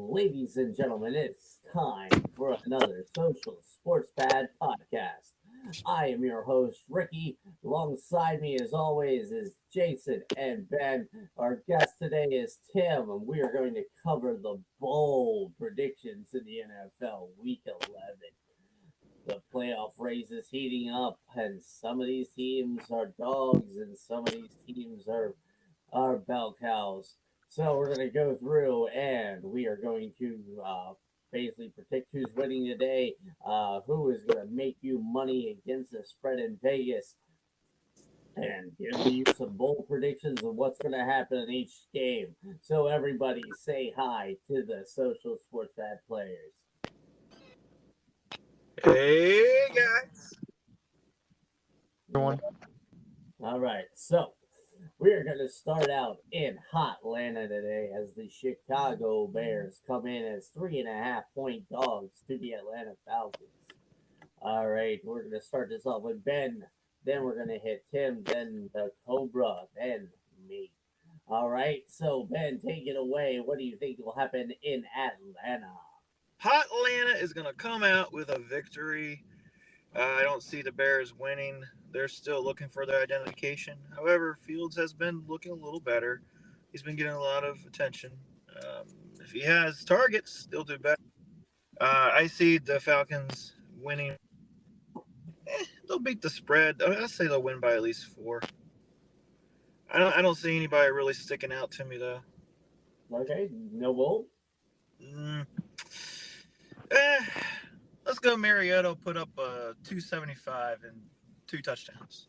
Ladies and gentlemen, it's time for another Social Sports Pad podcast. I am your host, Ricky. Alongside me, as always, is Jason and Ben. Our guest today is Tim, and we are going to cover the bold predictions in the NFL Week 11. The playoff race is heating up, and some of these teams are dogs, and some of these teams are bell cows. So we're going to go through and we are going to basically predict who's winning today, who is going to make you money against the spread in Vegas, and give you some bold predictions of what's going to happen in each game. So everybody say hi to the Social Sports Bad players. Hey guys. Everyone. All right, so we are going to start out in hot Atlanta today as the Chicago Bears come in as 3.5 point dogs to the Atlanta Falcons. All right, we're going to start this off with Ben. Then we're going to hit Tim, then the Cobra, then me. All right, so Ben, take it away. What do you think will happen in Atlanta? Hot Atlanta is going to come out with a victory. I don't see the Bears winning. They're still looking for their identification. However, Fields has been looking a little better. He's been getting a lot of attention. If he has targets, they'll do better. I see the Falcons winning. They'll beat the spread. I say they'll win by at least 4. I don't see anybody really sticking out to me though. Okay, no bull. Mm. Eh, let's go. Mariota put up 275 and 2 touchdowns.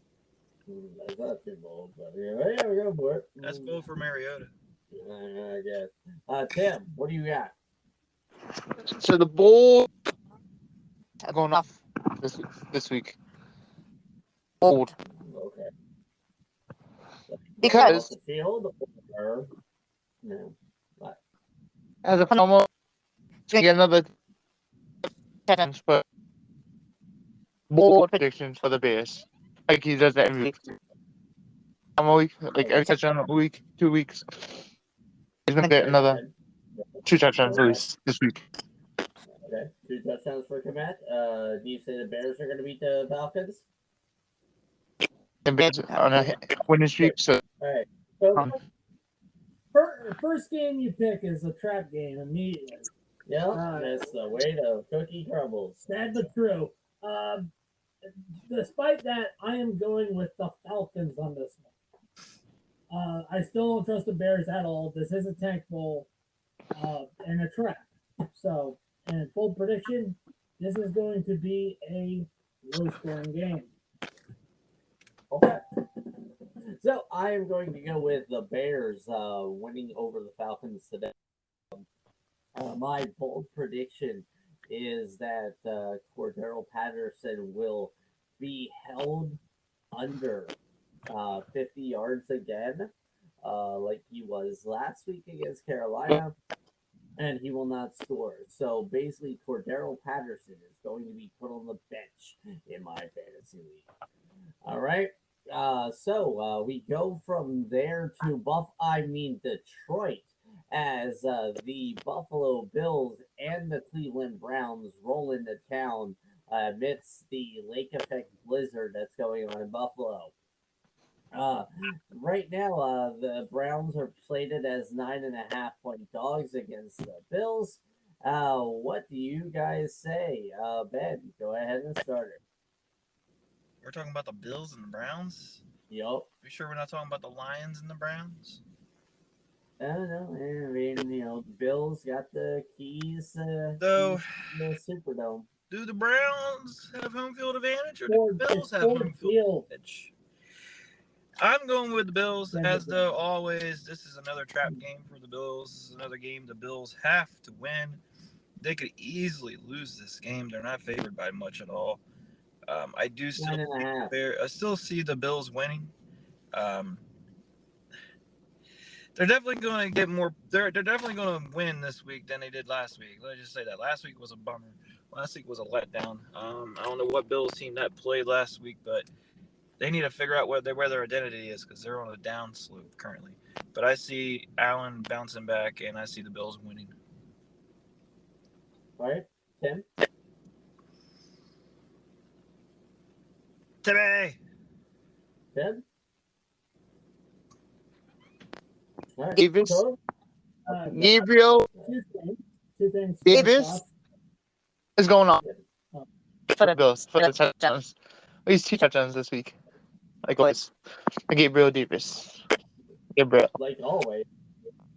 That's not too bold, but yeah, we go for it. That's bold for Mariota. I guess. Tim, what do you got? So the Bulls are going off this week. Bold. Okay. Because- Off the field or no? What? As a phenomenal, it's going to get another chance, but bold predictions for the Bears. Like he does that every week. Week, like every touchdown a week, 2 weeks. He's going to get another 2 touchdowns at least this week. Okay, 2 touchdowns for Komet. Do you say the Bears are going to beat the Falcons? The Bears are on a winning streak, so All right. So First game you pick is a trap game immediately. yeah, that's the way the cookie crumbles. Sad but true. Despite that, I am going with the Falcons on this one. I still don't trust the Bears at all. This is a tank bowl and a trap. So, and full prediction, this is going to be a low-scoring game. Okay. So I am going to go with the Bears winning over the Falcons today. My bold prediction is that Cordero Patterson will be held under 50 yards again, like he was last week against Carolina, and he will not score. So basically, Cordero Patterson is going to be put on the bench in my fantasy league. All right. So we go from there to Detroit, as the Buffalo Bills and the Cleveland Browns roll into town amidst the lake effect blizzard that's going on in Buffalo. Right now, the Browns are slated as 9.5 point dogs against the Bills. What do you guys say? Ben, go ahead and start it. We're talking about the Bills and the Browns. Yup. You sure we're not talking about the Lions and the Browns? I don't know. I mean, the Bills got the keys So, to the Superdome. do the Browns have home field advantage or do the Bills have home field advantage? I'm going with the Bills, as though always. This is another trap game for the Bills. This is another game the Bills have to win. They could easily lose this game. They're not favored by much at all. I do still 9.5. I still see the Bills winning. They're definitely going to get more. They're definitely going to win this week than they did last week. Let's just say that last week was a bummer. Last week was a letdown. I don't know what Bills team that played last week, but they need to figure out where their identity is because they're on a down slope currently. But I see Allen bouncing back, and I see the Bills winning. All right, Tim. Timmy. Tim. All right. Davis. Cody? Gabriel Two things. Davis? First off, is going on Oh. for the Bills for the touchdowns. At least 2 touchdowns this week. Like always. Gabriel Davis. Gabriel. Like always,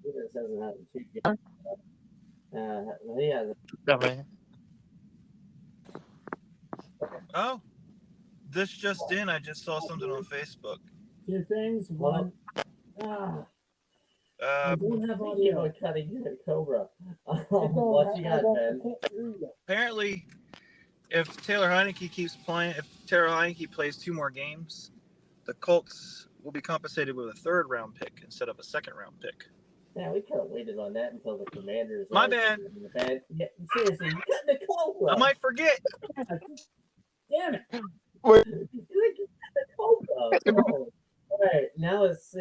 Davis hasn't had a 2 games. He hasn't. Definitely. Oh, this just in. I just saw something on Facebook. two things. One, I Uh, don't have Thank you audio. for cutting your Cobra. I What you got, Ben? can't hear you. apparently, if Taylor Heineke keeps playing, if Taylor Heineke plays 2 more games, the Colts will be compensated with a 3rd round pick instead of a 2nd round pick. Yeah, we could have waited on that until the Commanders. My are bad. in the bed. Yeah, seriously, you cut the Cobra. I might forget. Damn it! You cut the Cobra. Oh. All right, now it's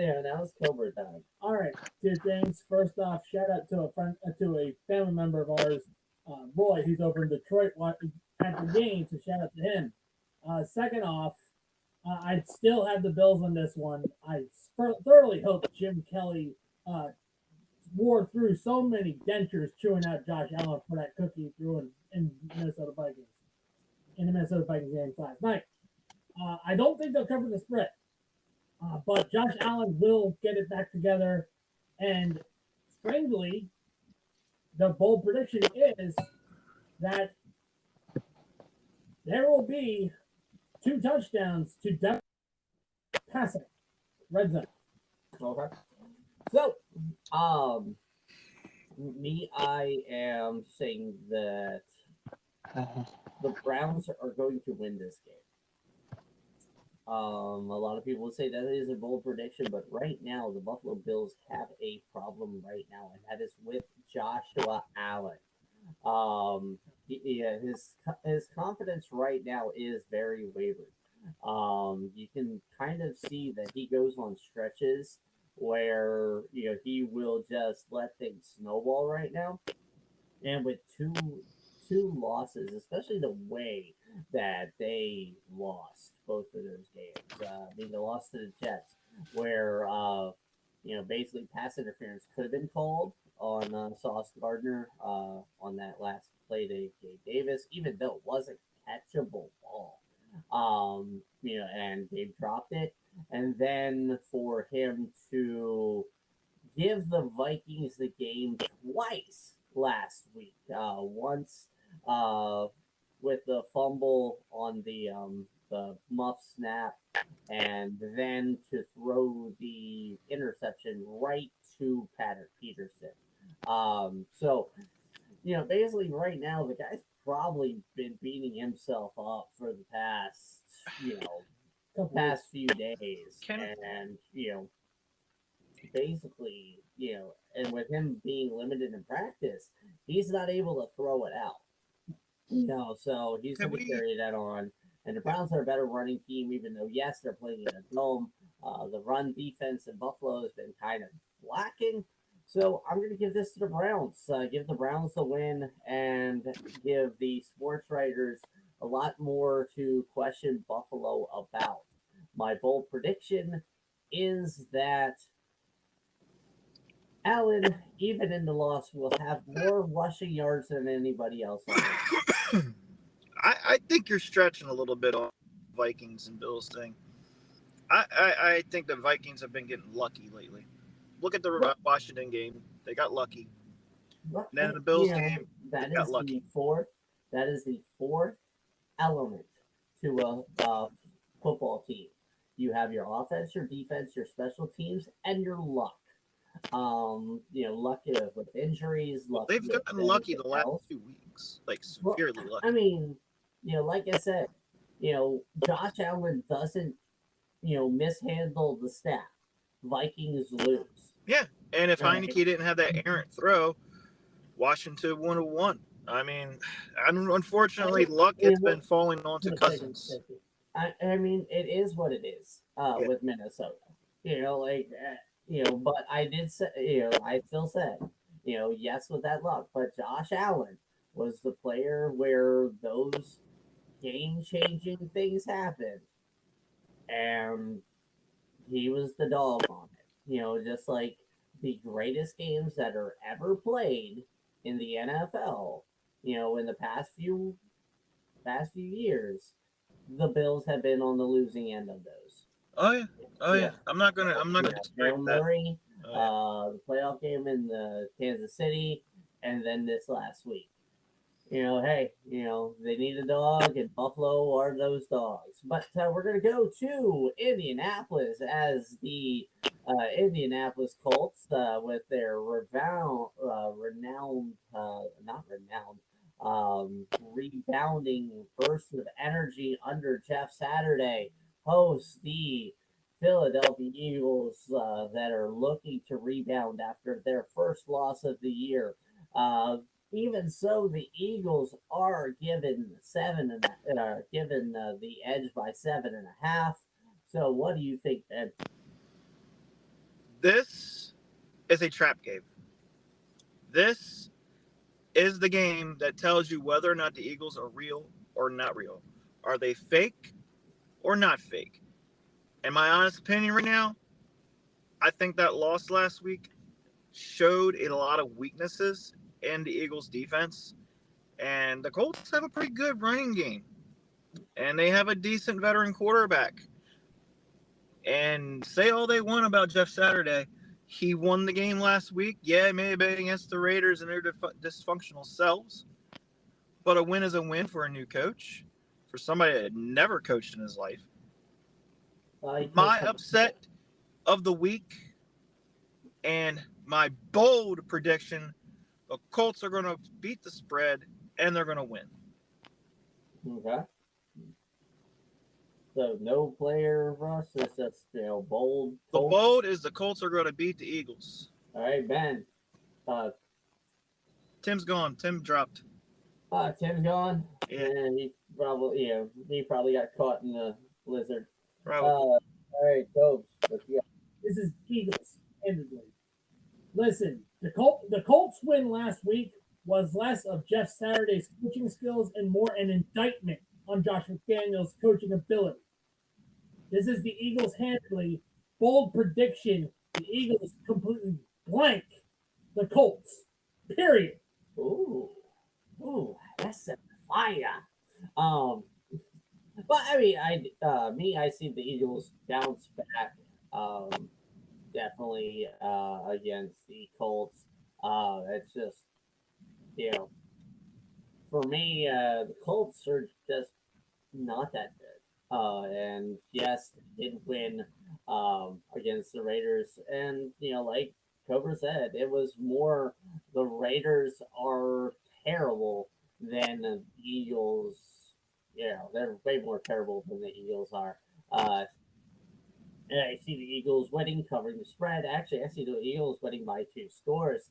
Cobra time. All right, two things. First off, shout out to a family member of ours, Roy. He's over in Detroit at the game, so shout out to him. Second off, I still have the Bills on this one. I thoroughly hope Jim Kelly wore through so many dentures chewing out Josh Allen for that cookie he threw in Minnesota Vikings in the Minnesota Vikings game last night. I don't think they'll cover the spread. But Josh Allen will get it back together. And strangely, the bold prediction is that there will be 2 touchdowns to Denver passing red zone. Okay. So, I am saying that the Browns are going to win this game. A lot of people would say that is a bold prediction, but right now the Buffalo Bills have a problem right now, and that is with Joshua Allen. His confidence right now is very wavered. You can kind of see that he goes on stretches where he will just let things snowball right now, and with two losses, especially the way that they lost both of those games. They lost to the Jets, where basically pass interference could have been called on Sauce Gardner on that last play to Gabe Davis, even though it was a catchable ball. And they dropped it, and then for him to give the Vikings the game twice last week, once with the fumble on the muff snap, and then to throw the interception right to Patrick Peterson. So basically right now the guy's probably been beating himself up for the past past few days, and basically and with him being limited in practice, he's not able to throw it out. So he's going to carry that on. And the Browns are a better running team, even though, yes, they're playing in a dome. The run defense in Buffalo has been kind of lacking. So I'm going to give this to the Browns. Give the Browns the win and give the sports writers a lot more to question Buffalo about. My bold prediction is that Allen, even in the loss, will have more rushing yards than anybody else. I think you're stretching a little bit on Vikings and Bills thing. I think the Vikings have been getting lucky lately. Look at the Washington game; they got lucky. And then the Bills game, that got is lucky. the fourth. That is the fourth element to a football team. You have your offense, your defense, your special teams, and your luck. Luck with injuries. Luck They've gotten lucky the last 2 weeks, like severely lucky. I mean, like I said, Josh Allen doesn't, mishandle the snap. Vikings lose. Yeah, and if Heineke didn't have that errant throw, Washington would have won. I mean, unfortunately, luck has been falling onto Cousins. I mean, it is what it is with Minnesota. But I did say, I still said, yes, with that luck. But Josh Allen was the player where those game-changing things happened, and he was the dog on it. Just like the greatest games that are ever played in the NFL. In the past few years, the Bills have been on the losing end of those. Oh yeah, oh yeah. Yeah. I'm not gonna disagree Joe with that. Murray, Oh, the playoff game in the Kansas City, and then this last week. Hey, they need a dog, and Buffalo are those dogs. But we're going to go to Indianapolis as the Indianapolis Colts with their rebounding burst of energy under Jeff Saturday hosts the Philadelphia Eagles that are looking to rebound after their first loss of the year. Even so, the Eagles are given the edge by 7.5. So, what do you think, Ben? this is a trap game. This is the game that tells you whether or not the Eagles are real or not real. Are they fake or not fake? In my honest opinion right now, I think that loss last week showed a lot of weaknesses in the Eagles defense. And the Colts have a pretty good running game. And they have a decent veteran quarterback. And say all they want about Jeff Saturday. He won the game last week. Yeah, it may have been against the Raiders and their dysfunctional selves. But a win is a win for a new coach. For somebody that had never coached in his life. My upset of the week and my bold prediction, the Colts are going to beat the spread and they're going to win. Okay. So no player rush. It's just bold. The Colts. bold is the Colts are going to beat the Eagles. All right, Ben. Tim's gone. Tim dropped. Tim's gone. Yeah. And he probably got caught in the blizzard. Probably. All right, Cobes. This is Eagles, handedly. Listen, the Colts win last week was less of Jeff Saturday's coaching skills and more an indictment on Josh McDaniels' coaching ability. This is the Eagles handedly. Bold prediction. The Eagles completely blank the Colts. Period. Ooh, that's a fire. But I mean, I see the Eagles bounce back. Definitely against the Colts. It's just for me, the Colts are just not that good. And yes, they did win against the Raiders, and like Cobra said, it was more the Raiders are terrible than the Eagles. They're way more terrible than the Eagles are. And I see the Eagles winning, covering the spread. Actually, I see the Eagles winning by 2 scores.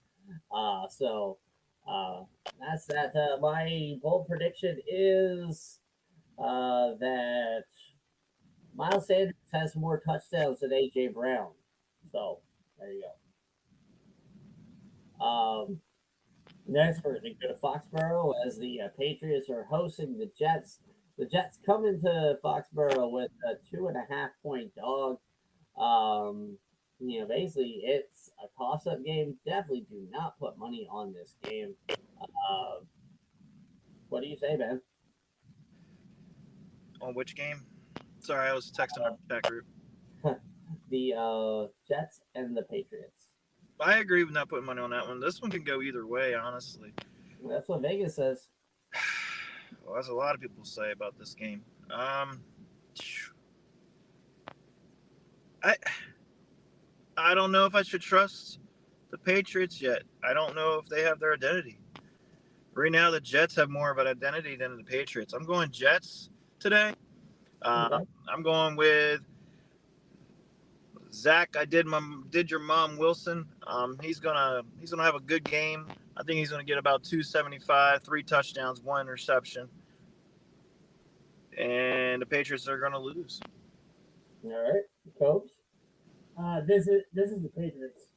So that's that. My bold prediction is that Miles Sanders has more touchdowns than AJ Brown. So there you go. Next, we're going to go to Foxborough as the Patriots are hosting the Jets. The Jets come into Foxborough with a 2.5-point dog. Basically, it's a toss-up game. Definitely do not put money on this game. What do you say, Ben? On which game? Sorry, I was texting our chat group. The Jets and the Patriots. I agree with not putting money on that one. This one can go either way, honestly. That's what Vegas says. Well, that's a lot of people say about this game. I don't know if I should trust the Patriots yet. I don't know if they have their identity. Right now, the Jets have more of an identity than the Patriots. I'm going Jets today. Okay. I'm going with Zach. I did your mom Wilson. He's gonna have a good game. I think he's gonna get about 275, 3 touchdowns, 1 interception, and the Patriots are gonna lose. All right, Cobes. This is the Patriots.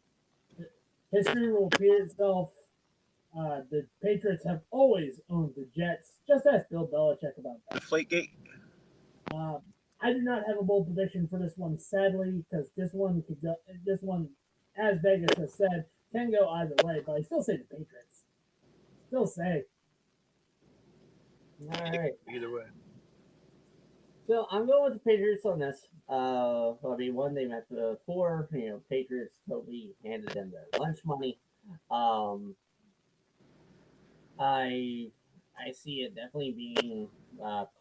History will repeat itself. The Patriots have always owned the Jets. Just ask Bill Belichick about that. Deflategate. I do not have a bold prediction for this one, sadly, because this one, as Vegas has said, can go either way. But I still say the Patriots. Still say. All right. Either way. So I'm going with the Patriots on this. I mean, one they met the four. Patriots totally handed them their lunch money. I see it definitely being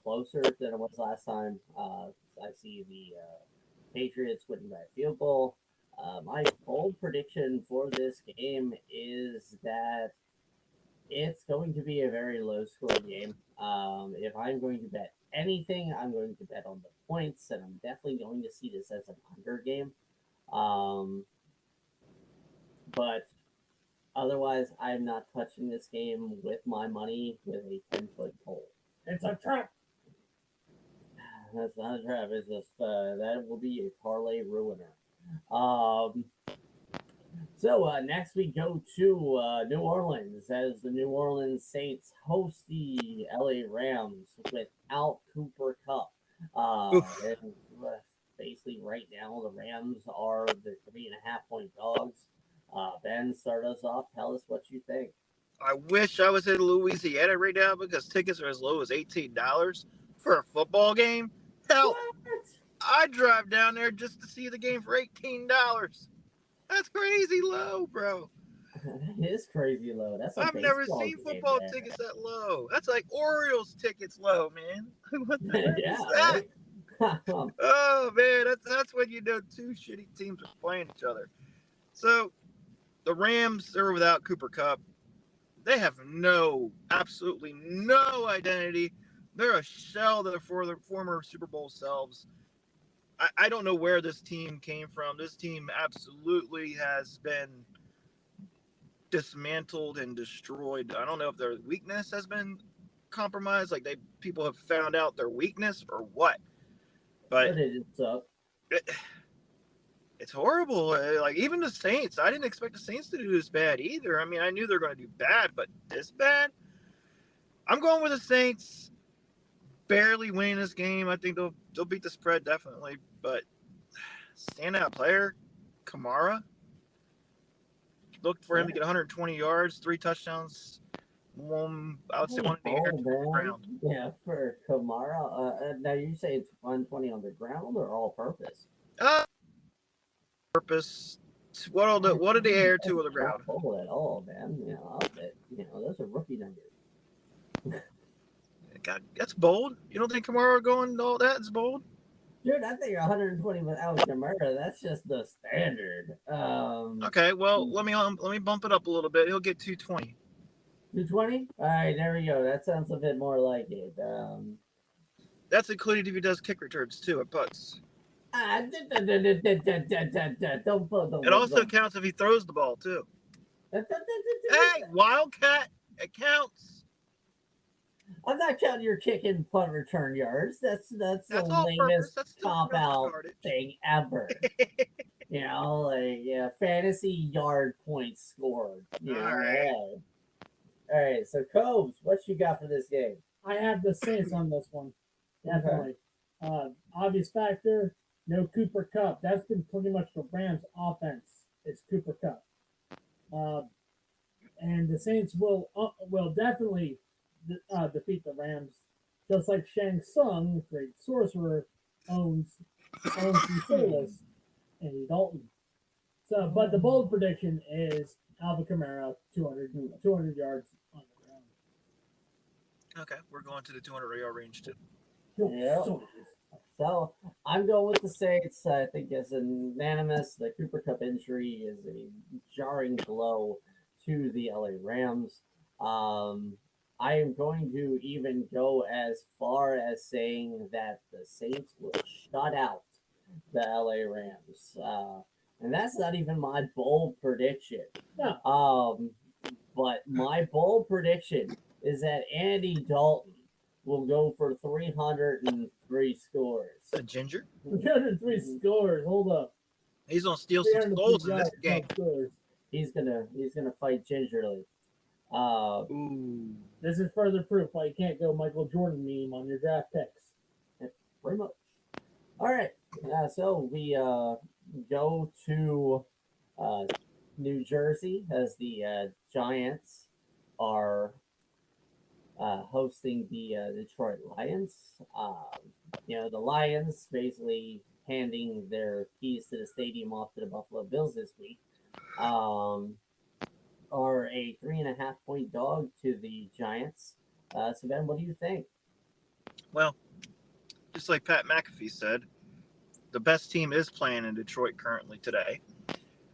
closer than it was last time. I see the Patriots winning by a field goal. My bold prediction for this game is that it's going to be a very low scoring game. If I'm going to bet anything, I'm going to bet on the points, and I'm definitely going to see this as an under game. But otherwise, I'm not touching this game with my money with a 10-foot pole. It's a trap. That's not a trap. It's just that will be a parlay ruiner. So next we go to New Orleans as the New Orleans Saints host the LA Rams without Cooper Kupp. And basically right now the Rams are the 3.5-point dogs. Ben, start us off. Tell us what you think. I wish I was in Louisiana right now because tickets are as low as $18 for a football game. Hell, I drive down there just to see the game for $18. That's crazy low, bro. That is crazy low. I've never seen football tickets that low. That's like Orioles tickets low, man. What the heck Yeah, is that? right? Oh man, that's when you know two shitty teams are playing each other. So the Rams are without Cooper Kupp. They have absolutely no identity. They're a shell of their former Super Bowl selves. I don't know where this team came from. This team absolutely has been dismantled and destroyed. I don't know if their weakness has been compromised, like people have found out their weakness or what. But it sucks. It's horrible. Like even the Saints, I didn't expect the Saints to do this bad either. I mean, I knew they were going to do bad, but this bad? I'm going with the Saints. Barely winning this game. I think they'll beat the spread definitely, but standout player, Kamara. Looked for him to get 120 yards, 3 touchdowns. I would say one in the air, 2 on the ground. Yeah, for Kamara. Now you say it's 120 on the ground or all purpose? Purpose. What did the air 2 on the ground? Not at all, man. I'll bet. Those are rookie numbers. God, that's bold. You don't think Kamara going all that is bold? Dude, I think 120 without Kamara, that's just the standard. Okay, well, let me bump it up a little bit. He'll get 220. 220? All right, there we go. That sounds a bit more like it. That's including if he does kick returns too at putts. It also counts if he throws the ball too. Hey, Wildcat, it counts. I'm not counting your kick and punt return yards. That's the lamest cop out thing ever. Fantasy yard points scored. All right. So Cobes, what you got for this game? I have the Saints on this one. Definitely. Obvious factor, no Cooper Kupp. That's been pretty much the Rams' offense. It's Cooper Kupp. And the Saints will definitely defeat the Rams, just like Shang Tsung, great sorcerer, owns Solis and Dalton. So, but the bold prediction is Alvin Kamara, 200 yards on the ground. Okay, we're going to the 200-yard range too. Yeah. So I'm going with the Saints. I think it's unanimous. The Cooper Kupp injury is a jarring blow to the LA Rams. I am going to even go as far as saying that the Saints will shut out the LA Rams. And that's not even my bold prediction. No. But my bold prediction is that Andy Dalton will go for 303 scores. A ginger? 303 scores. Hold up. He's gonna steal some goals in this game. He's gonna fight gingerly. Ooh. This is further proof why you can't go Michael Jordan meme on your draft picks. Pretty much. All right. So we go to New Jersey as the Giants are hosting the Detroit Lions. The Lions basically handing their keys to the stadium off to the Buffalo Bills this week. Are a 3.5-point dog to the Giants. So Ben, what do you think? Well, just like Pat McAfee said, the best team is playing in Detroit currently today.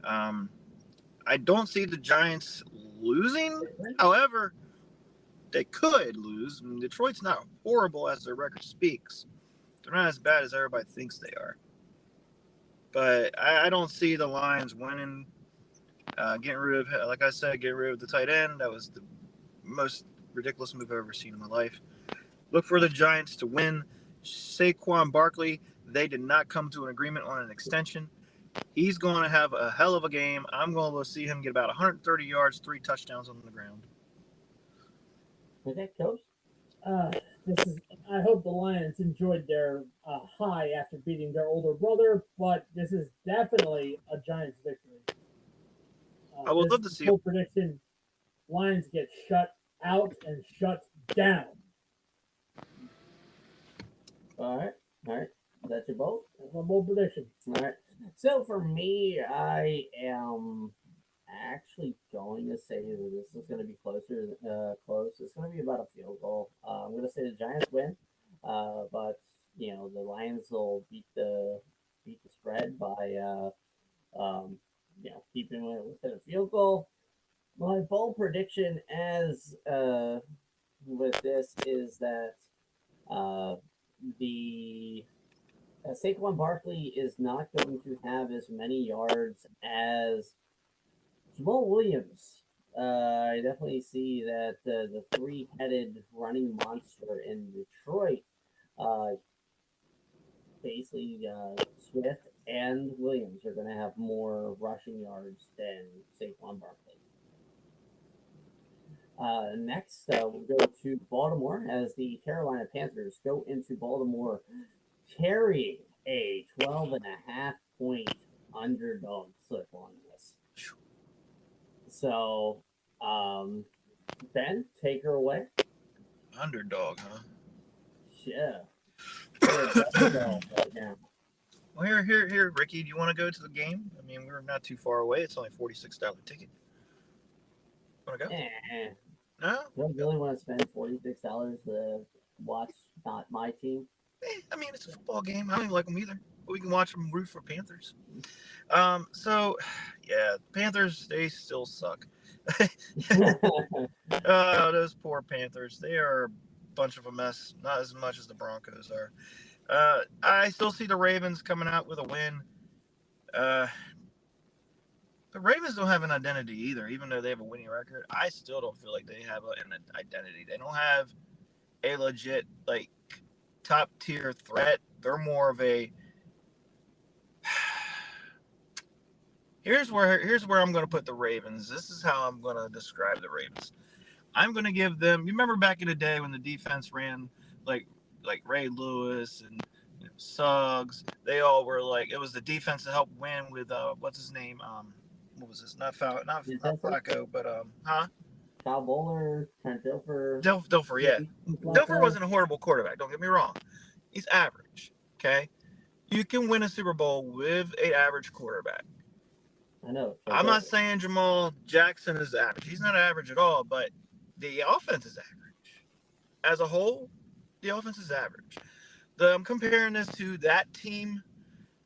I don't see the Giants losing. However, they could lose. I mean, Detroit's not horrible as their record speaks. They're not as bad as everybody thinks they are. But I don't see the Lions winning. Getting rid of, like I said, getting rid of the tight end. That was the most ridiculous move I've ever seen in my life. Look for the Giants to win. Saquon Barkley, they did not come to an agreement on an extension. He's going to have a hell of a game. I'm going to see him get about 130 yards, 3 touchdowns on the ground. Okay, Coach? I hope the Lions enjoyed their high after beating their older brother, but this is definitely a Giants victory. I would love to see full prediction: Lions get shut out and shut down. All right. That's your bold? That's my bold prediction. All right. So for me, I am actually going to say that this is going to be close. It's going to be about a field goal. I'm going to say the Giants win, but the Lions will beat the spread by keeping it within a field goal. My bold prediction as with this is that the Saquon Barkley is not going to have as many yards as Jamal Williams. I definitely see that the three-headed running monster in Detroit, basically Swift and Williams, are going to have more rushing yards than Saquon Barkley. Next, we'll go to Baltimore as the Carolina Panthers go into Baltimore carrying a 12.5-point underdog slip on this. So, Ben, take her away. Underdog, huh? Yeah. Right now. Well, here, Ricky. Do you want to go to the game? I mean, we're not too far away. It's only $46 ticket. Want to go? No. Do I really want to spend $46 to watch not my team? I mean, it's a football game. I don't even like them either. But we can watch them root for Panthers. So, yeah, Panthers, they still suck. Those poor Panthers. They are a bunch of a mess. Not as much as the Broncos are. I still see the Ravens coming out with a win. The Ravens don't have an identity either, even though they have a winning record. I still don't feel like they have an identity. They don't have a legit, top tier threat. They're more of a. Here's where I'm going to put the Ravens. This is how I'm going to describe the Ravens. I'm going to give them. You remember back in the day when the defense ran like Ray Lewis and Suggs? They all were it was the defense that helped win with what's his name? What was this? Not Flacco, but Kyle Bowler, Trent Dilfer. Dilfer, yeah. Dilfer wasn't a horrible quarterback. Don't get me wrong. He's average. Okay, you can win a Super Bowl with an average quarterback. I know. I'm not saying Jamal Jackson is average. He's not average at all, but the offense is average. As a whole, the offense is average. I'm comparing this to that team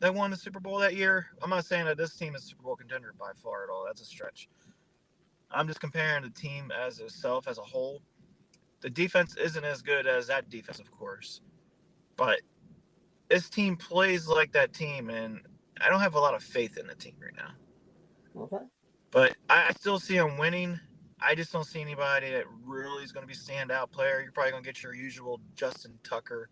that won the Super Bowl that year. I'm not saying that this team is a Super Bowl contender by far at all. That's a stretch. I'm just comparing the team as itself as a whole. The defense isn't as good as that defense, of course. But this team plays like that team, and I don't have a lot of faith in the team right now. Okay. But I still see them winning. I just don't see anybody that really is going to be a standout player. You're probably going to get your usual Justin Tucker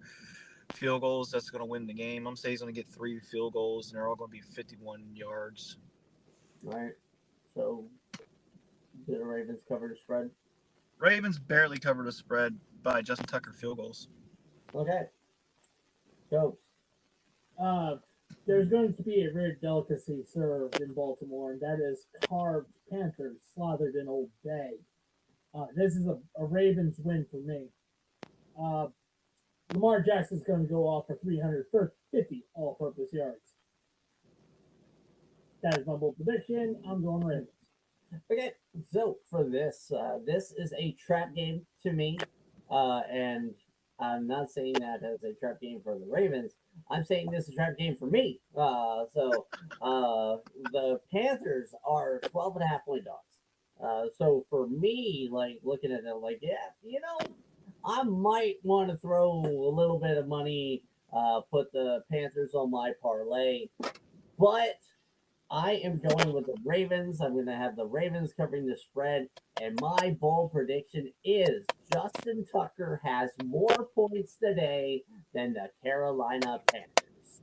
field goals that's going to win the game. I'm saying he's going to get 3 field goals, and they're all going to be 51 yards. All right. So, did the Ravens cover the spread? Ravens barely covered a spread by Justin Tucker field goals. Okay. Jokes. There's going to be a rare delicacy served in Baltimore, and that is carved Panthers slathered in Old Bay. This is a Ravens win for me. Lamar Jackson's going to go off for 350 all-purpose yards. That is my bold prediction. I'm going Ravens. Okay, so for this, this is a trap game to me, and I'm not saying that as a trap game for the Ravens. I'm saying this is a trap game for me. The Panthers are 12.5-point dogs. So for me, like looking at it, like, yeah, I might want to throw a little bit of money, put the Panthers on my parlay, but I am going with the Ravens. I'm going to have the Ravens covering the spread, and my bold prediction is Justin Tucker has more points today than the Carolina Panthers.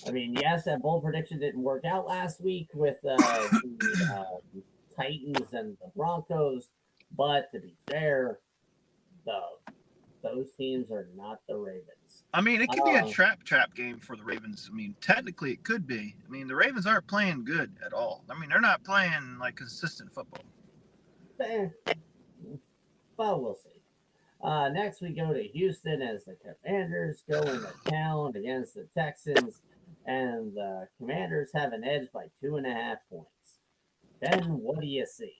I mean, yes, that bold prediction didn't work out last week with the Titans and the Broncos, but to be fair, those teams are not the Ravens. I mean, it could be a trap game for the Ravens. I mean, technically it could be. I mean, the Ravens aren't playing good at all. I mean, they're not playing like consistent football. Well, we'll see. Next, we go to Houston as the Commanders go into town against the Texans, and the Commanders have an edge by 2.5 points. Ben, what do you see?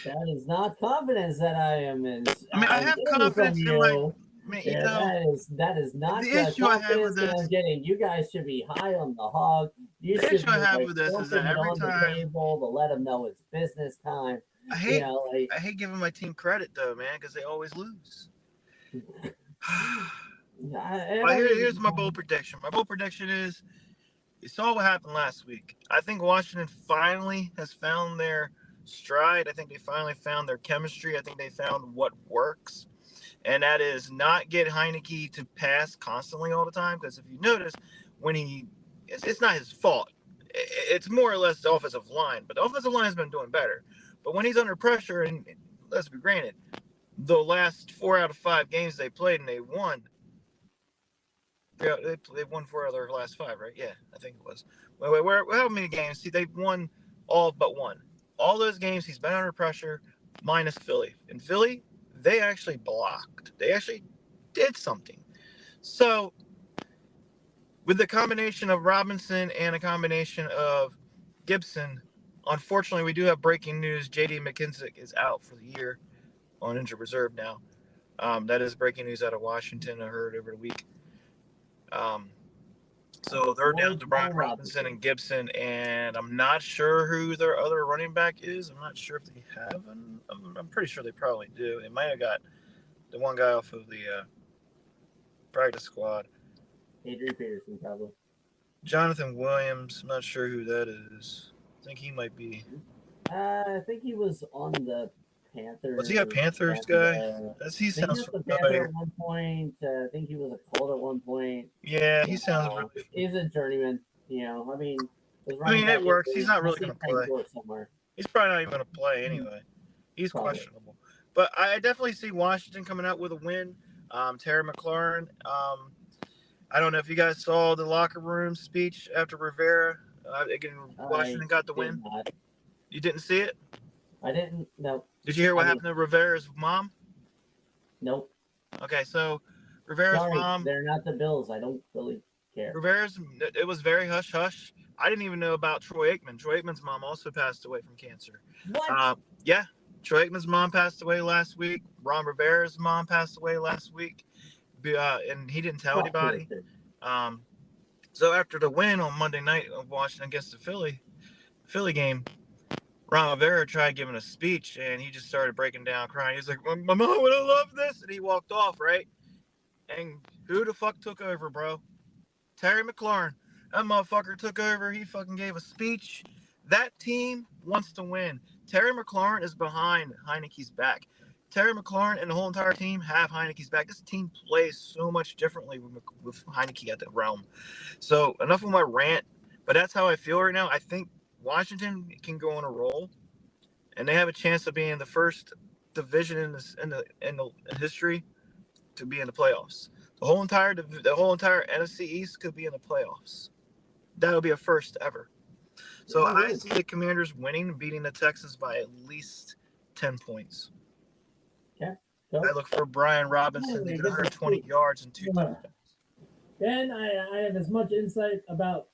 That is not confidence that I am in. I mean, I have confidence in that is not the issue I have with this. I'm getting. You guys should be high on the hog. You the should issue I have with this is that every on time the table to let them know it's business time. I hate giving my team credit though, man, because they always lose. Here's my bold prediction. My bold prediction is, you saw what happened last week. I think Washington finally has found their stride. I think they finally found their chemistry. I think they found what works, and that is not get Heineke to pass constantly all the time. Because if you notice, when it's not his fault. It's more or less the offensive line, but the offensive line has been doing better. But when he's under pressure, and let's be granted, the last 4 out of 5 games they played and they won. They won 4 out of their last 5, right? Yeah, I think it was. Wait, how many games? See, they've won all but one. All those games, he's been under pressure, minus Philly. In Philly, they actually blocked. They actually did something. So, with the combination of Robinson and a combination of Gibson, unfortunately, we do have breaking news. J.D. McKissick is out for the year on injured reserve now. That is breaking news out of Washington. I heard over the week. So they're down to Brian Robinson and Gibson, and I'm not sure who their other running back is. I'm not sure if they have an. I'm pretty sure they probably do. They might have got the one guy off of the practice squad. Adrian Peterson, probably. Jonathan Williams. I'm not sure who that is. I think he might be. I think he was on the Panthers. Was he a Panthers guy? He sounds familiar. At one point, I think he was a Colt at one point. Yeah, he sounds really. He's a journeyman. I mean, it works. He's not really going to play. He's probably not even going to play anyway. He's questionable. But I definitely see Washington coming out with a win. Terry McLaurin. I don't know if you guys saw the locker room speech after Rivera. Again, Washington got the win. You didn't see it? I didn't. No. Did you hear what happened to Rivera's mom? Nope. Okay, so Rivera's mom. They're not the Bills. I don't really care. It was very hush hush. I didn't even know about Troy Aikman. Troy Aikman's mom also passed away from cancer. What? Yeah. Troy Aikman's mom passed away last week. Ron Rivera's mom passed away last week. And he didn't tell anybody. So after the win on Monday night of Washington against the Philly game, Ron Rivera tried giving a speech, and he just started breaking down, crying. He's like, "My mom would have loved this," and he walked off, right? And who the fuck took over, bro? Terry McLaurin. That motherfucker took over. He fucking gave a speech. That team wants to win. Terry McLaurin is behind Heineke's back. Terry McLaurin and the whole entire team have Heineke's back. This team plays so much differently with Heineke at the realm. So enough of my rant. But that's how I feel right now. I think Washington can go on a roll, and they have a chance of being the first division in history to be in the playoffs. The whole entire NFC East could be in the playoffs. That would be a first ever. So Yeah, I right. see the Commanders winning, beating the Texans by at least 10 points. So, I look for Brian Robinson to get 120 yards and 2 touchdowns. Ben, I have as much insight about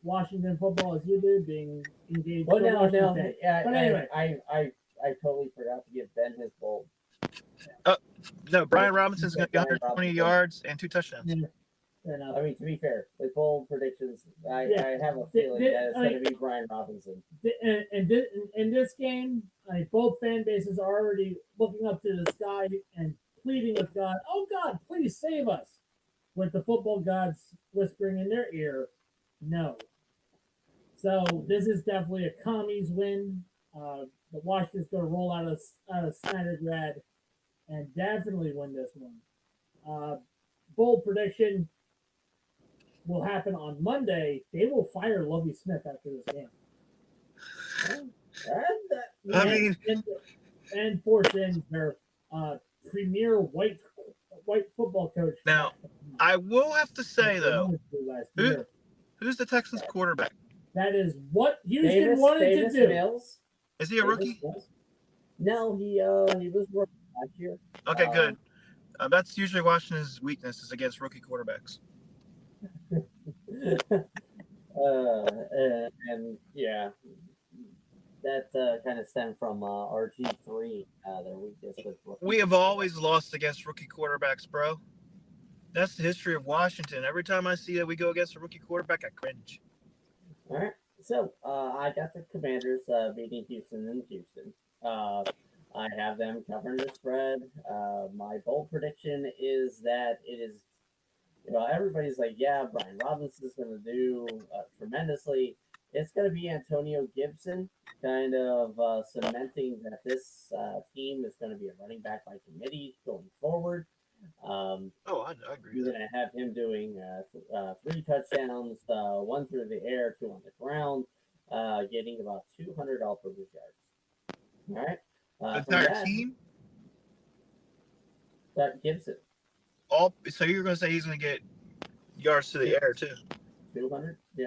Washington football as you do, being engaged. well, for no, Washington. yeah, But anyway. I totally forgot to give Ben his bold. No, Brian Robinson's going to get Brian 120 Robinson. yards and 2 touchdowns. Yeah, fair enough. I mean, to be fair, with bold predictions, I have a feeling Did- that it's going to be Brian Robinson. In this game, both fan bases are already looking up to the sky and pleading with God, "Oh God, please save us!" With the football gods whispering in their ear, "No." So this is definitely a commies win. The Washington's going to roll out of Snyder grad and definitely win this one. Bold prediction will happen on Monday. They will fire Lovie Smith after this game. And force in their premier white football coach. Now, I will have to say, though, last year. who's the Texans quarterback? That is what Houston wanted Davis to do. Mills? Is he a Davis rookie? Mills? No, he was rookie last year. Okay, good. That's usually Washington's weakness is against rookie quarterbacks. And yeah, that kind of stemmed from RG3. Their weakness with rookie We have always lost against rookie quarterbacks, bro. That's the history of Washington. Every time I see that we go against a rookie quarterback, I cringe. All right, so I got the Commanders beating Houston in Houston. I have them covering the spread. My bold prediction is that it is, everybody's like, yeah, Brian Robinson's going to do tremendously. It's going to be Antonio Gibson kind of cementing that this team is going to be a running back by committee going forward. I agree You're with going that. to have him doing 3 touchdowns, 1 through the air, 2 on the ground, getting about 200 all-purpose yards. All right. The From entire that, team? that Gibson, So you're going to say he's going to get yards to the air, too? 200. Yeah.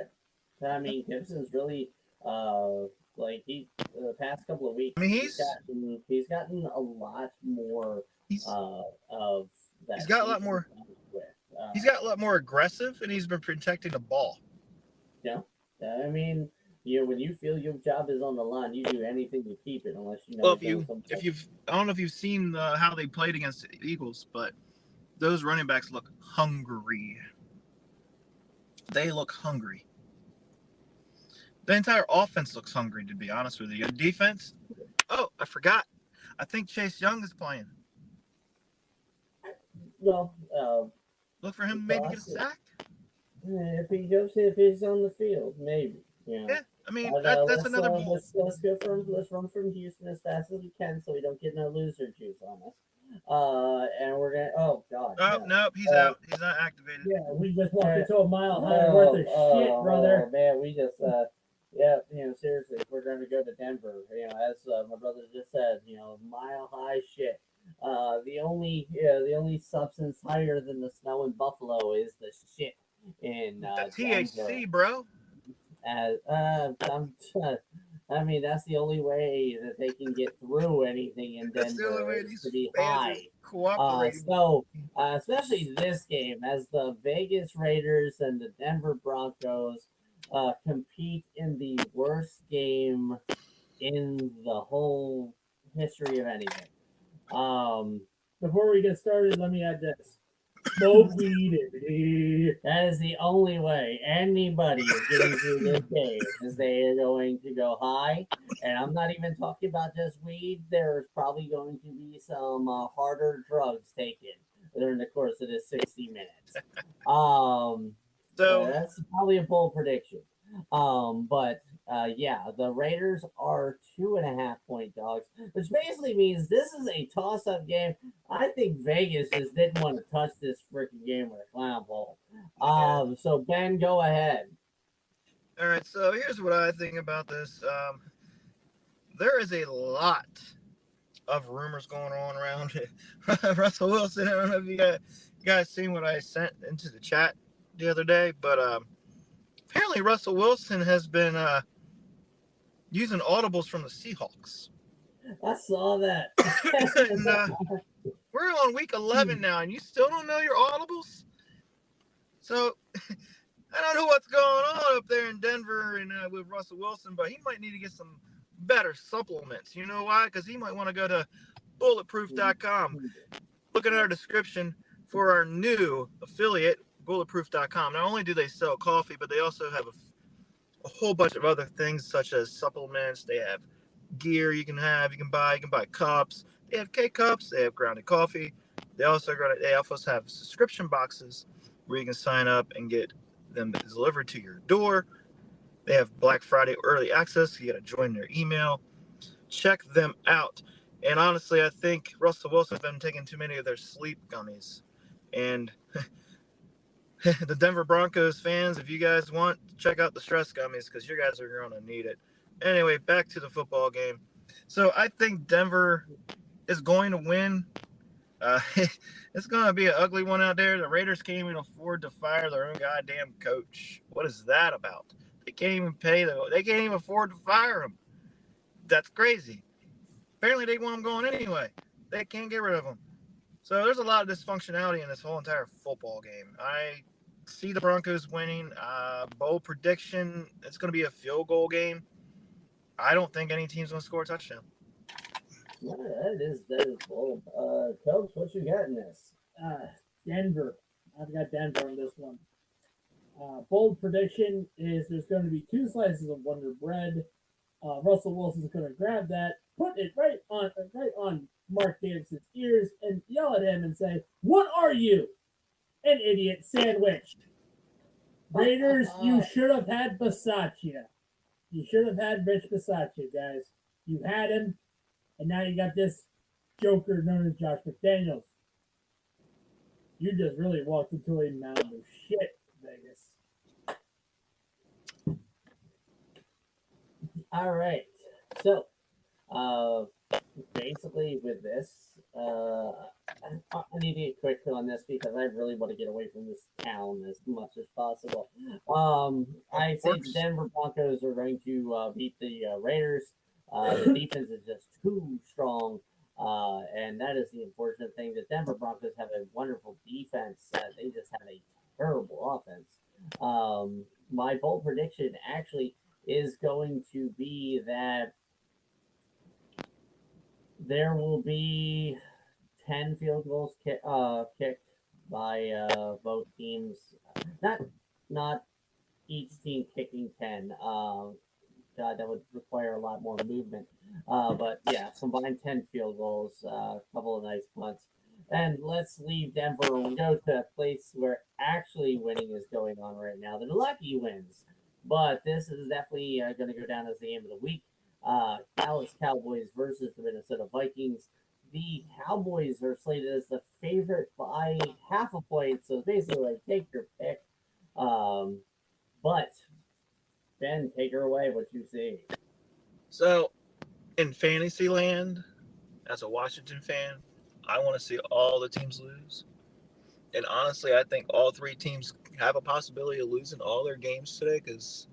I mean, Gibson's really like the past couple of weeks. I mean, he's gotten a lot more of that. He's got a lot more. He's got a lot more aggressive, and he's been protecting the ball. Yeah. I mean, when you feel your job is on the line, you do anything to keep it, unless you know. Well, I don't know if you've seen how they played against the Eagles, but those running backs look hungry. They look hungry. The entire offense looks hungry, to be honest with you. The defense. Oh, I forgot. I think Chase Young is playing. Well, look for him to maybe get a sack. If he's on the field, maybe. Yeah, I mean let's another. Let's run from Houston as fast as we can, so we don't get no loser juice on us. And we're gonna. Oh God. Oh no, he's out. He's not activated. Yeah, we just walked into a mile high worth of shit, brother. Oh man, we just seriously, if we're going to go to Denver, as my brother just said, mile high shit. The only substance higher than the snow in Buffalo is the shit in the THC, Denver. bro. I mean, that's the only way that they can get through anything in Denver. That's the only way is to be fans high. Cooperate. So, especially this game, as the Vegas Raiders and the Denver Broncos compete in the worst game in the whole history of anything. Before we get started, let me add this. Smoke weed. That is the only way anybody is getting through this game, is they are going to go high. And I'm not even talking about just weed. There's probably going to be some harder drugs taken during the course of this 60 minutes. So that's probably a bold prediction. But the Raiders are 2.5-point dogs, which basically means this is a toss-up game. I think Vegas just didn't want to touch this freaking game with a clown ball. So Ben, go ahead. All right, so here's what I think about this. There is a lot of rumors going on around Russell Wilson. I don't know if you guys seen what I sent into the chat the other day, but apparently Russell Wilson has been using audibles from the Seahawks. I saw that. And, we're on week 11 now, and you still don't know your audibles? So I don't know what's going on up there in Denver and with Russell Wilson, but he might need to get some better supplements. You know why? Because he might want to go to bulletproof.com. Looking at our description for our new affiliate, bulletproof.com. Not only do they sell coffee, but they also have a whole bunch of other things such as supplements. They have gear you can buy. You can buy cups. They have K-cups. They have grounded coffee. They also have subscription boxes where you can sign up and get them delivered to your door. They have Black Friday early access. You got to join their email. Check them out. And honestly, I think Russell Wilson's been taking too many of their sleep gummies. And the Denver Broncos fans, if you guys want, check out the stress gummies because you guys are going to need it. Anyway, back to the football game. So I think Denver is going to win. It's going to be an ugly one out there. The Raiders can't even afford to fire their own goddamn coach. What is that about? They can't even they can't even afford to fire him. That's crazy. Apparently they want him going anyway. They can't get rid of him. So there's a lot of dysfunctionality in this whole entire football game. I see the Broncos winning. Bold prediction, it's going to be a field goal game. I don't think any team's going to score a touchdown. Yeah, that is bold. Coach, what you got in this? Denver. I've got Denver on this one. Bold prediction is there's going to be 2 slices of Wonder Bread. Russell Wilson's going to grab that, put it right on Mark Davis's ears, and yell at him and say, "What are you? An idiot sandwich." Raiders, you should have had Bisaccia. You should have had Rich Bisaccia, guys. You had him, and now you got this joker known as Josh McDaniels. You just really walked into a mound of shit, Vegas. All right. So, basically with this, I need to get quick on this because I really want to get away from this town as much as possible. I think the Denver Broncos are going to beat the Raiders. The defense is just too strong, and that is the unfortunate thing. The Denver Broncos have a wonderful defense. They just have a terrible offense. My bold prediction actually is going to be that there will be 10 field goals kicked by both teams. Not each team kicking 10. God, that would require a lot more movement. But yeah, combined 10 field goals, a couple of nice punts. And let's leave Denver and go to a place where actually winning is going on right now. The lucky wins. But this is definitely going to go down as the game of the week. Dallas Cowboys versus the Minnesota Vikings. The Cowboys are slated as the favorite by half a point, so basically, like, take your pick. But Ben, take her away. What you see? So, in fantasy land, as a Washington fan, I want to see all the teams lose. And honestly, I think all 3 teams have a possibility of losing all their games today because,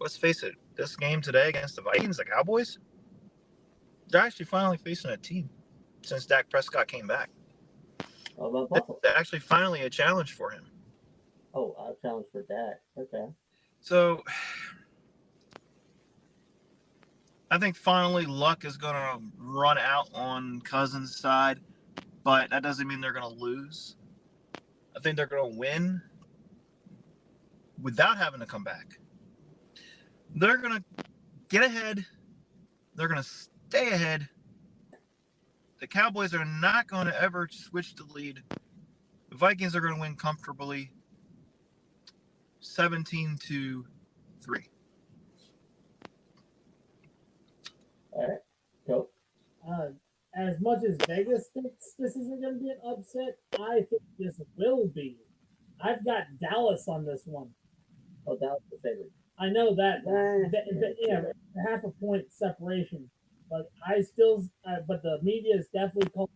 let's face it, this game today against the Vikings, the Cowboys, they're actually finally facing a team since Dak Prescott came back. They're actually finally a challenge for him. Oh, a challenge for Dak. Okay. So, I think finally luck is going to run out on Cousins' side, but that doesn't mean they're going to lose. I think they're going to win without having to come back. They're going to get ahead. They're going to stay ahead. The Cowboys are not going to ever switch the lead. The Vikings are going to win comfortably 17-3. All right. Go. As much as Vegas thinks this isn't going to be an upset, I think this will be. I've got Dallas on this one. Oh, Dallas the favorite. I know that, Yeah. half a point separation, but I still, but the media is definitely calling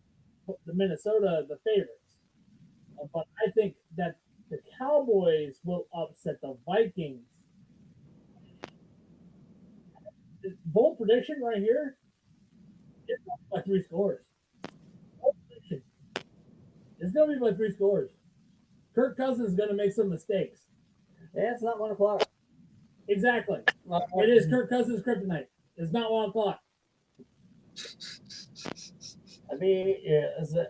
the Minnesota the favorites. But I think that the Cowboys will upset the Vikings. Bold prediction right here. It's going to be by 3 scores. Bold prediction. It's going to be by 3 scores. Kirk Cousins is going to make some mistakes. Yeah, it's not 1 o'clock. Exactly. It is Kirk Cousins' kryptonite. It's not 1 o'clock. I mean, yeah, so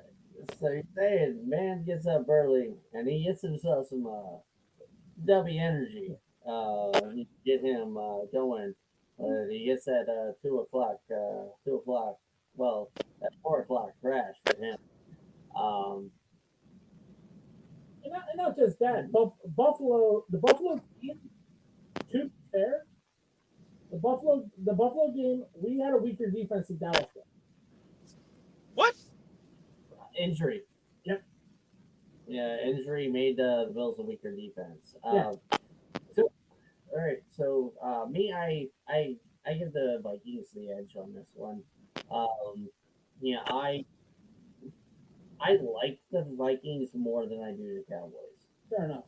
you're saying man gets up early and he gets himself some W energy. Get him going. He gets at 2 o'clock. 2 o'clock. Well, at 4 o'clock crash for him. And not just that. Buffalo, the Buffalo team, to be fair, the Buffalo game, we had a weaker defense than Dallas did. What? Injury. Yep. Yeah, injury made the Bills a weaker defense. Yeah. So, all right. So me, I give the Vikings the edge on this one. Yeah, I like the Vikings more than I do the Cowboys. Fair enough.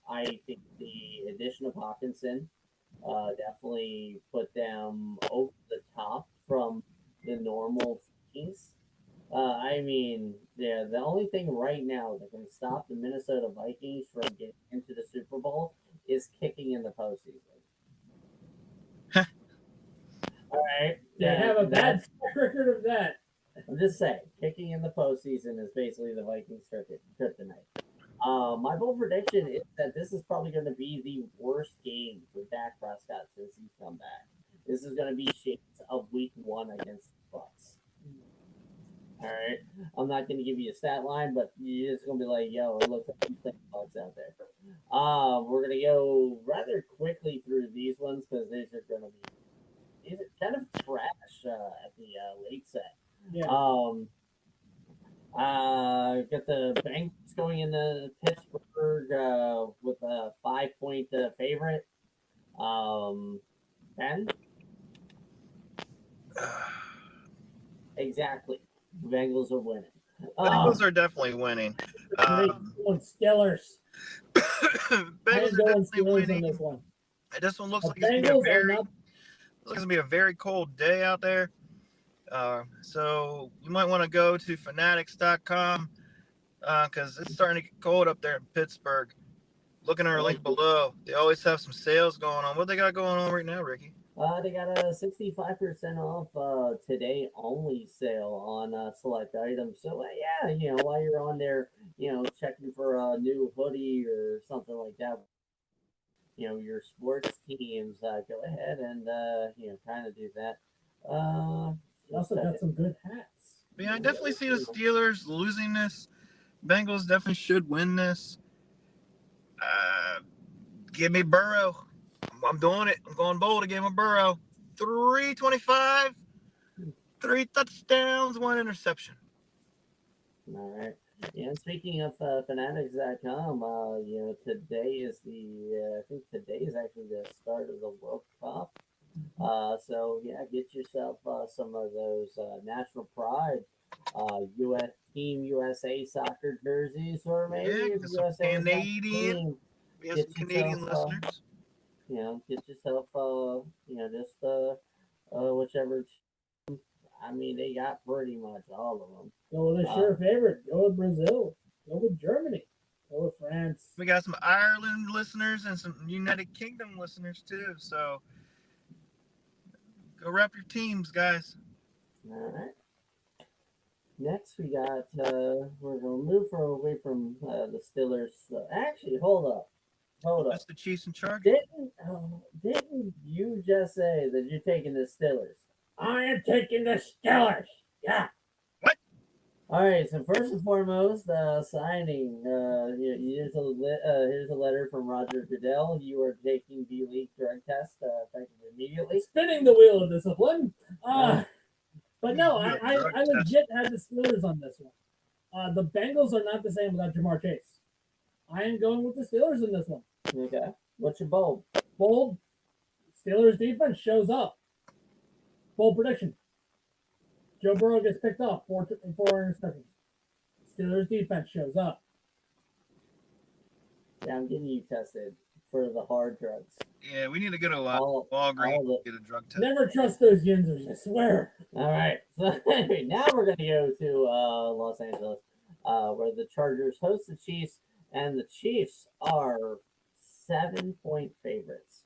I think the addition of Hawkinson definitely put them over the top from the normal Vikings. I mean, yeah, the only thing right now that can stop the Minnesota Vikings from getting into the Super Bowl is kicking in the postseason. All right, They have a bad track record of that. I'm just saying, kicking in the postseason is basically the Vikings' kryptonite. My bold prediction is that this is probably going to be the worst game for Dak Prescott since he's come back. This is going to be shapes of Week 1 against the Bucks. All right, I'm not going to give you a stat line, but you're just going to be like, "Yo, it looks like he's playing Bucks out there." We're going to go rather quickly through these ones because these are going to be kind of trash at the late set. Yeah. Got the Bengals going into Pittsburgh with a 5-point favorite. Ben? Exactly. The Bengals are winning. Bengals are definitely winning. Going Steelers. I Bengals am are going definitely Steelers on winning. this one. This one looks The like it's gonna be a Bengals are very, not. looks gonna be a very cold day out there. So you might want to go to fanatics.com because it's starting to get cold up there in Pittsburgh. Look at our link below. They always have some sales going on. What they got going on right now, Ricky? They got a 65% off today only sale on select items. So yeah, while you're on there, checking for a new hoodie or something like that, your sports teams, go ahead and kind of do that. You also got some good hats. Yeah, I definitely see the Steelers losing this. Bengals definitely should win this. Give me Burrow. I'm doing it. I'm going bold to give him Burrow. 325, 3 touchdowns, 1 interception. All right. Yeah, and speaking of fanatics.com, today is I think today is actually the start of the World Cup. So yeah, get yourself some of those National Pride US Team USA soccer jerseys, or maybe Yeah, if get some USA is not Canadian. team, We have get some Canadian yourself, listeners. get yourself just whichever. I mean, they got pretty much all of them. Go with a sure favorite. Go with Brazil. Go with Germany. Go with France. We got some Ireland listeners and some United Kingdom listeners too. So go rep your teams, guys. All right. Next, we got we're gonna move away from the Steelers. Actually, hold up. That's the Chiefs in charge. Didn't you just say that you're taking the Steelers? I am taking the Steelers. Yeah. What? All right. So first and foremost, signing. Here's a letter from Roger Goodell. You are taking the league drug test effective immediately. Spinning the wheel of discipline. But no, I legit had the Steelers on this one. The Bengals are not the same without Jamar Chase. I am going with the Steelers in this one. Okay. What's your bold? Bold. Steelers defense shows up. Bold prediction. Joe Burrow gets picked off. Four interceptions. Steelers defense shows up. Yeah, I'm getting you tested for the hard drugs. Yeah, we need to go to All Walgreens the- get a drug test. Never trust those Yinzers, I swear. All right. So anyway, now we're going to go to Los Angeles, where the Chargers host the Chiefs, and the Chiefs are 7-point favorites.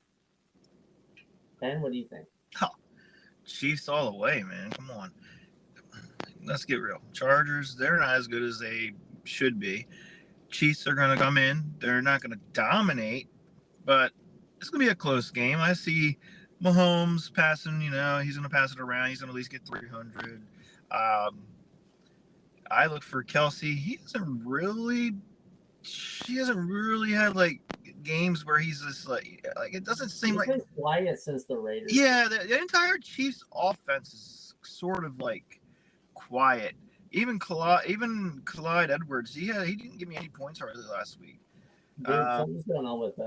Ben, what do you think? Chiefs all the way, man. Come on. Let's get real. Chargers, they're not as good as they should be. Chiefs are going to come in. They're not going to dominate, but it's going to be a close game. I see Mahomes passing, he's going to pass it around. He's going to at least get 300. I look for Kelsey. He hasn't really had like games where he's just like it doesn't seem He's like been quiet since the Raiders. yeah, the entire Chiefs offense is sort of like quiet. Even Clyde Edwards, he didn't give me any points already last week. Dude, something's going on with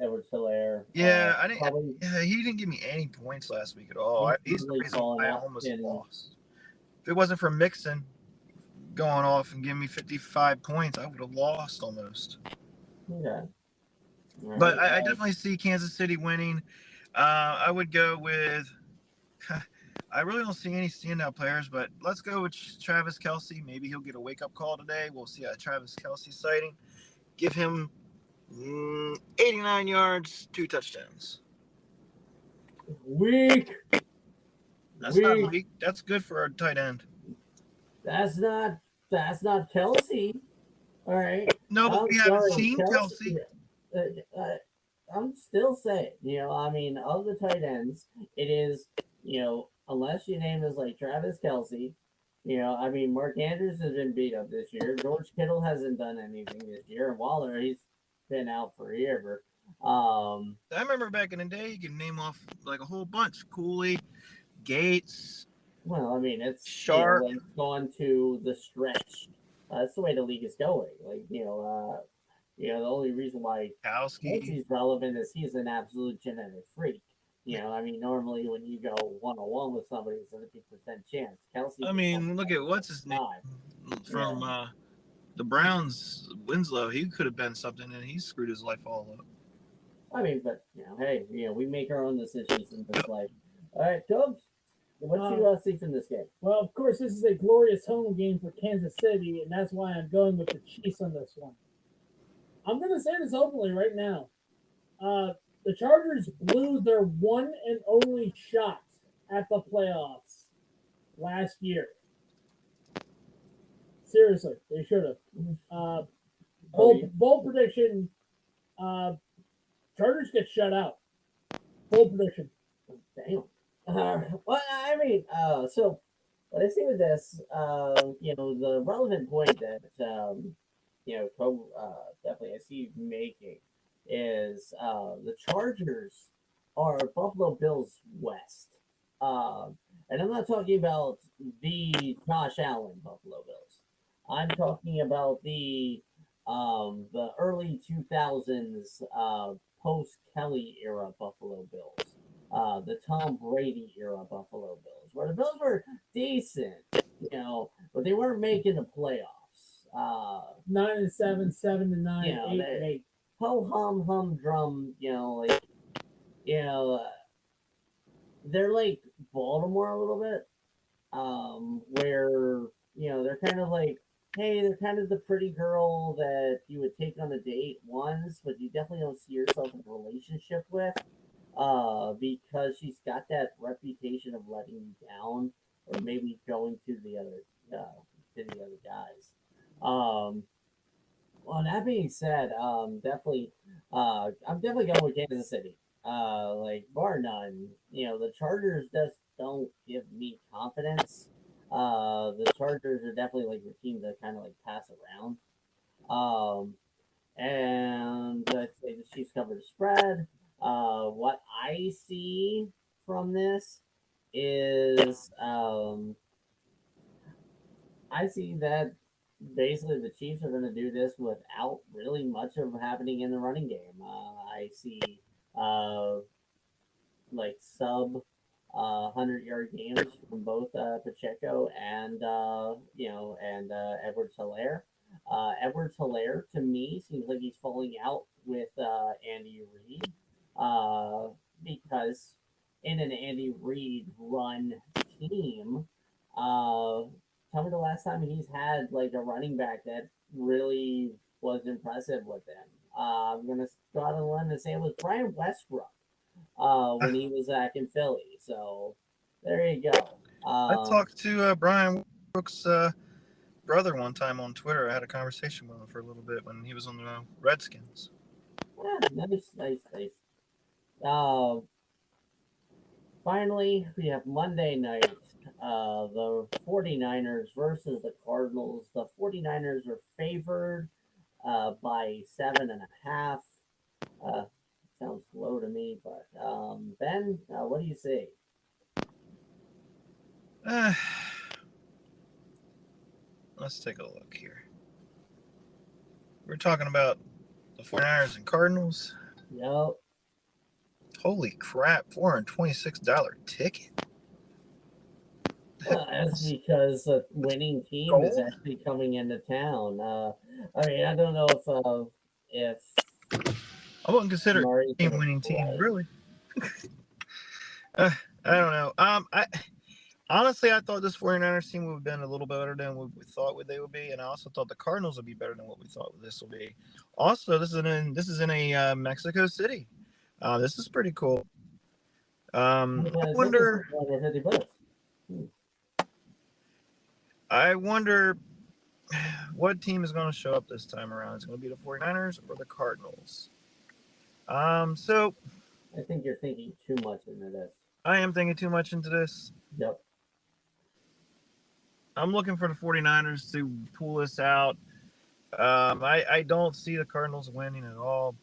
Edwards Hilaire. Yeah, probably he didn't give me any points last week at all. He's the really reason falling I off almost in- lost. If it wasn't for Mixon going off and giving me 55 points, I would have lost almost. Okay. All But right, I definitely see Kansas City winning. I would go with. I really don't see any standout players, but let's go with Travis Kelce. Maybe he'll get a wake-up call today. We'll see a Travis Kelce sighting. Give him 89 yards, 2 touchdowns. weak. That's not weak. That's good for a tight end. That's not Kelsey. All right. No, but I'm we haven't sorry, seen Kelsey. I'm still saying, of the tight ends, it is, unless your name is like Travis Kelsey, Mark Andrews has been beat up this year. George Kittle hasn't done anything this year. And Waller, he's been out forever. I remember back in the day, you can name off like a whole bunch. Cooley, Gates. Well, it's Sharp. like gone to the stretch. That's the way the league is going. The only reason why Kowski. Kelsey's relevant is he's an absolute genetic freak. Normally when you go 1-on-1 with somebody, it's a 50% chance. Kelsey. Look at what's his name from the Browns, Winslow. He could have been something, and he screwed his life all up. But hey, we make our own decisions in this life. All right, Cubs. What do you see from this game? Well, of course, this is a glorious home game for Kansas City, and that's why I'm going with the Chiefs on this one. I'm going to say this openly right now. The Chargers blew their one and only shot at the playoffs last year. Seriously, they should have. Bold prediction. Chargers get shut out. Bold prediction. Damn. So what I see with this, the relevant point that, definitely I see you making is the Chargers are Buffalo Bills West. And I'm not talking about the Josh Allen Buffalo Bills. I'm talking about the early 2000s post Kelly era Buffalo Bills. The Tom Brady era Buffalo Bills, where the Bills were decent, but they weren't making the playoffs. 9-7, 7-9, 8-8. Ho hum drum, they're like Baltimore a little bit, where they're kind of like, hey, they're kind of the pretty girl that you would take on a date once, but you definitely don't see yourself in a relationship with. Because she's got that reputation of letting you down, or maybe going to the other guys. Well, that being said, I'm definitely going with Kansas City. Bar none. The Chargers just don't give me confidence. The Chargers are definitely like the team that kind of like pass around. And I'd say the Chiefs cover the spread. What I see from this is I see that basically the Chiefs are going to do this without really much of happening in the running game. I see like sub 100-yard games from both Pacheco and Edwards Hilaire. Edwards Hilaire to me seems like he's falling out with Andy Reid because in an Andy Reid run team, tell me the last time he's had like a running back that really was impressive with him. I'm gonna go out on a limb and say it was Brian Westbrook when he was back in Philly. So there you go. I talked to Brian Brooks' brother one time on Twitter. I had a conversation with him for a little bit when he was on the Redskins. Yeah, nice. Finally, we have Monday night. The 49ers versus the Cardinals. The 49ers are favored by 7.5. Sounds low to me, but Ben, what do you see? Let's take a look here. We're talking about the 49ers and Cardinals. Yep. Holy crap, $426 ticket. That's because the winning team is actually coming into town. I mean, I don't know if I wouldn't consider it a winning team, really. I don't know. Honestly, I thought this 49ers team would have been a little better than what we thought they would be, and I also thought the Cardinals would be better than what we thought this will be. Also, this is in a Mexico City. This is pretty cool. I wonder what team is going to show up this time around. Is it going to be the 49ers or the Cardinals? So I think you're thinking too much into this. I am thinking too much into this. Yep. I'm looking for the 49ers to pull this out. I don't see the Cardinals winning at all.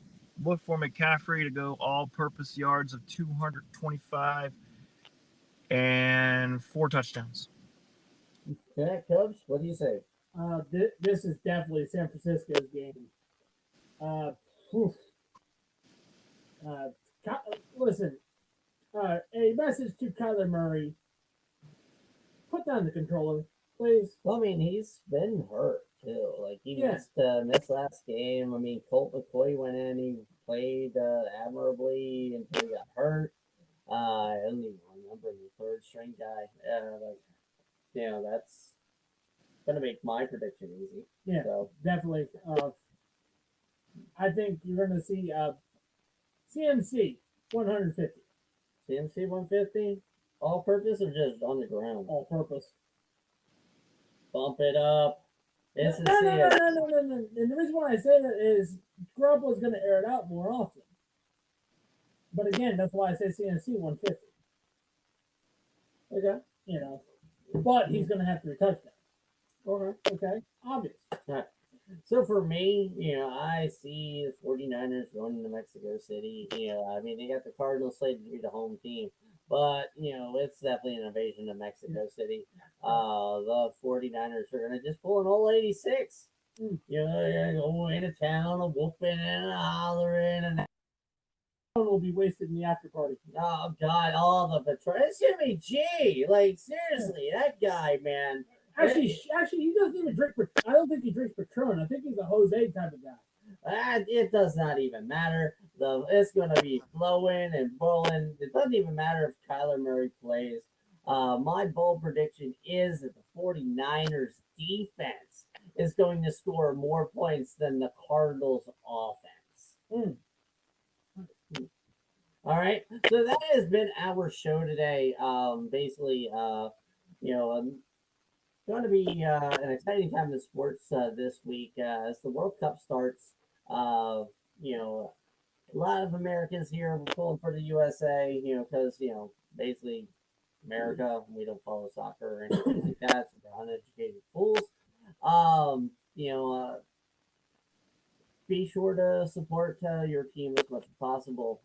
Look for McCaffrey to go all-purpose yards of 225 and 4 touchdowns. Yeah, Cubs, what do you say? This is definitely San Francisco's game. Listen, a message to Kyler Murray. Put down the controller, please. Well, I mean, he's been hurt, too. Like, he missed last game. I mean, Colt McCoy went in. He played admirably until he got hurt. I don't even remember the third-string guy. That's going to make my prediction easy. Yeah, so. Definitely. I think you're going to see CMC 150. CMC 150? All purpose or just on the ground? All purpose. Bump it up. No. And the reason why I say that is Garoppolo's going to air it out more often. But again, that's why I say CMC 150. Okay. But he's going to have 3 touchdowns. Okay. Obvious. All right. So for me, I see the 49ers going to Mexico City. I mean, they got the Cardinals slated to be the home team. But, it's definitely an invasion of Mexico City. The 49ers are going to just pull an old 86. They're going to go into town, a whooping and a hollering. And will be wasted in the after party. Oh, God, all the patrol. It's Jimmy G. Like, seriously, that guy, man. Actually, he doesn't even drink. I don't think he drinks Patron. I think he's a Jose type of guy. It does not even matter. It's going to be flowing and bowling. It doesn't even matter if Kyler Murray plays. My bold prediction is that the 49ers defense is going to score more points than the Cardinals offense. All right. So that has been our show today. Basically, going to be an exciting time in sports this week as the World Cup starts. A lot of Americans here pulling for the USA, because, basically America, we don't follow soccer or anything like that, so we're uneducated fools. Be sure to support your team as much as possible,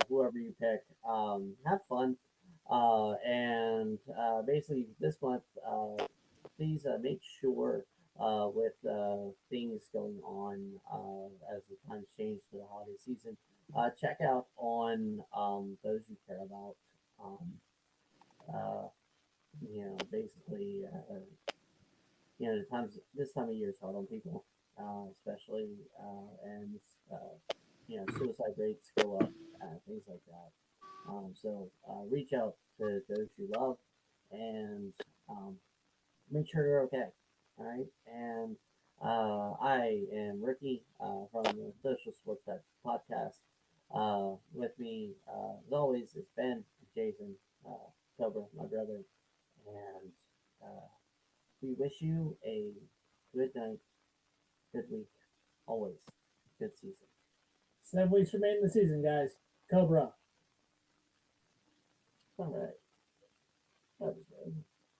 whoever you pick. Have fun. And basically this month, please make sure with things going on as the times change for the holiday season, check out on those you care about. Uh, basically, the times this time of year is hard on people, especially and suicide rates go up, things like that. So reach out to those you love and make sure they're okay. All right, and I am Ricky from the Social Sports Tech Podcast. With me, as always, is Ben, Jason, Cobra, my brother, and we wish you a good night, good week, always good season. 7 weeks remain in the season, guys. Cobra. All right.